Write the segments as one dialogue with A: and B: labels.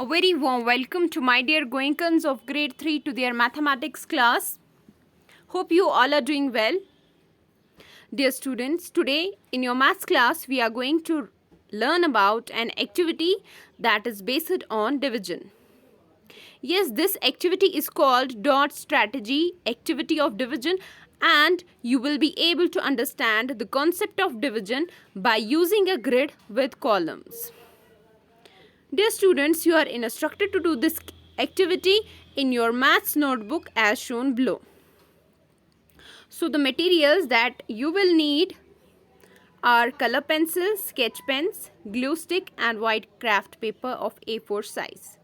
A: A very warm welcome to my dear Goenkans of grade 3 to their mathematics class. Hope you all are doing well. Dear students, today in your maths class we are going to learn about an activity that is based on division. Yes, this activity is called dot strategy, activity of division, and you will be able to understand the concept of division by using a grid with columns. Dear students, you are instructed to do this activity in your maths notebook as shown below. So the materials that you will need are color pencils, sketch pens, glue stick and white craft paper of A4 size.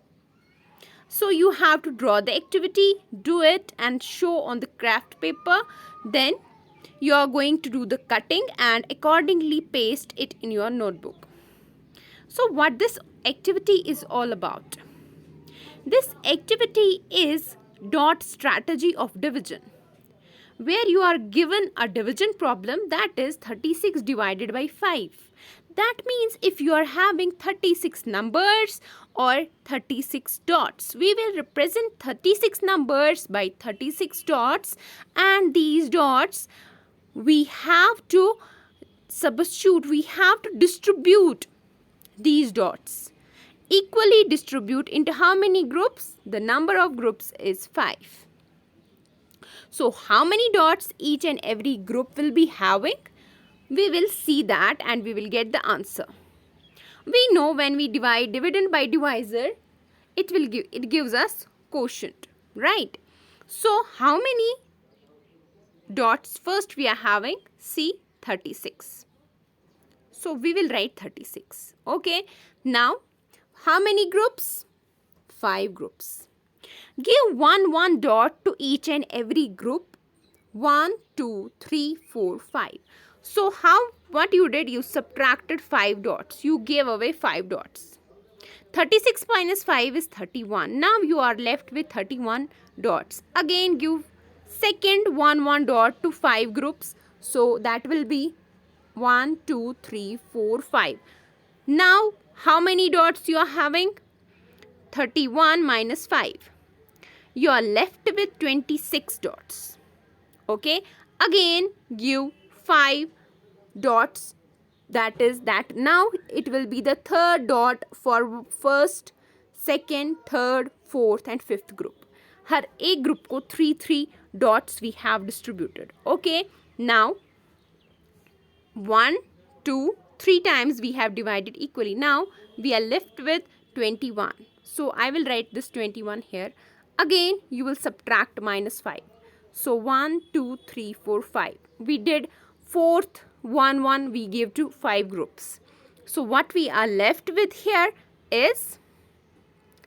A: So you have to draw the activity, do it and show on the craft paper. Then you are going to do the cutting and accordingly paste it in your notebook. So what this activity is all about? This activity is dot strategy of division, where you are given a division problem, that is 36 divided by 5. That means if you are having 36 numbers or 36 dots, we will represent 36 numbers by 36 dots, and these dots we have to substitute, we have to distribute these dots. Equally distribute into how many groups? The number of groups is 5. So how many dots each and every group will be having? We will see that and we will get the answer. We know when we divide dividend by divisor, it gives us quotient, right? So how many dots first we are having? See, 36. So we will write 36. Okay. Now how many groups? 5 groups. Give one dot to each and every group. 1, 2, 3, 4, 5. So what you did? You subtracted 5 dots. You gave away 5 dots. 36 minus 5 is 31. Now you are left with 31 dots. Again give second one dot to 5 groups. So that will be 1, 2, 3, 4, 5. Now how many dots you are having? 31 minus 5. You are left with 26 dots. Okay. Again give 5 dots. That is that. Now it will be the third dot for first, second, third, fourth and fifth group. Har ek group ko 3 dots we have distributed. Okay. Now 1, 2, 3 times we have divided equally. Now we are left with 21. So I will write this 21 here. Again you will subtract minus 5. So 1, 2, 3, 4, 5. We did fourth 1 we gave to 5 groups. So what we are left with here is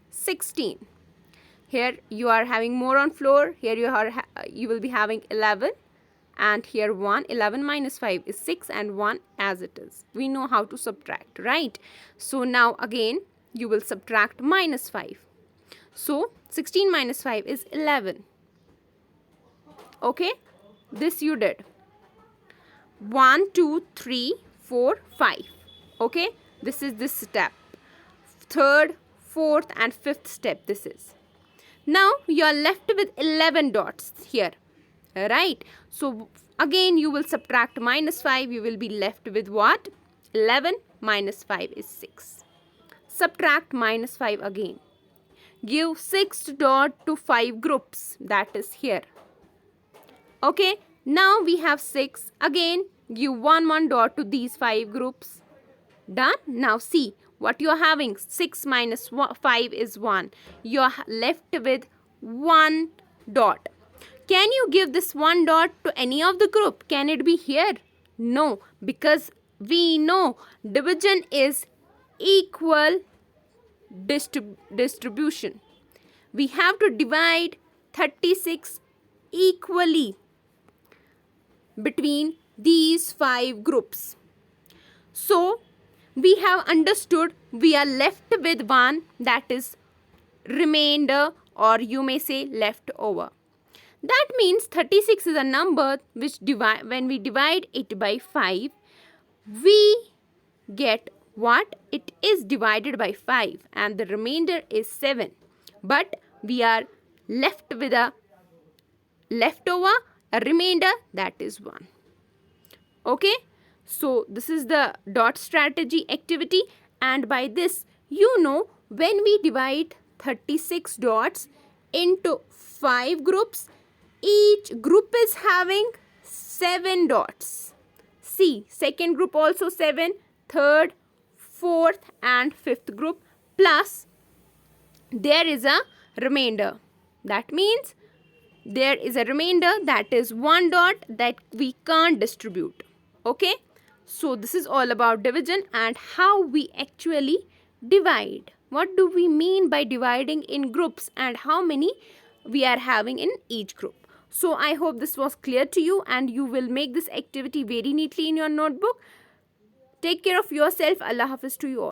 A: 16. Here you are having more on floor. Here you will be having 11. And here 1, 11 minus 5 is 6 and 1 as it is. We know how to subtract, right? So now again you will subtract minus 5. So 16 minus 5 is 11. Okay, this you did. 1, 2, 3, 4, 5. Okay, this is this step. Third, fourth and fifth step this is. Now you are left with 11 dots here. Right. So again you will subtract minus 5. You will be left with what? 11 minus 5 is 6. Subtract minus 5 again. Give 6 dot to 5 groups. That is here. Okay. Now we have 6. Again give 1 dot to these 5 groups. Done. Now see what you are having. 6 minus 5 is 1. You are left with 1 dot. Can you give this 1 dot to any of the group? Can it be here? No, because we know division is equal distribution. We have to divide 36 equally between these 5 groups. So we have understood we are left with 1, that is remainder, or you may say leftover. That means 36 is a number which when we divide it by 5, we get what? It is divided by 5 and the remainder is 7. But we are left with a leftover, a remainder, that is 1. Okay, so this is the dot strategy activity, and by this when we divide 36 dots into 5 groups, each group is having 7 dots. See, second group also 7, third, fourth and fifth group, plus there is a remainder. That means there is a remainder, that is 1 dot that we can't distribute. Okay, so this is all about division and how we actually divide. What do we mean by dividing in groups and how many we are having in each group. So I hope this was clear to you and you will make this activity very neatly in your notebook. Take care of yourself. Allah Hafiz to you all.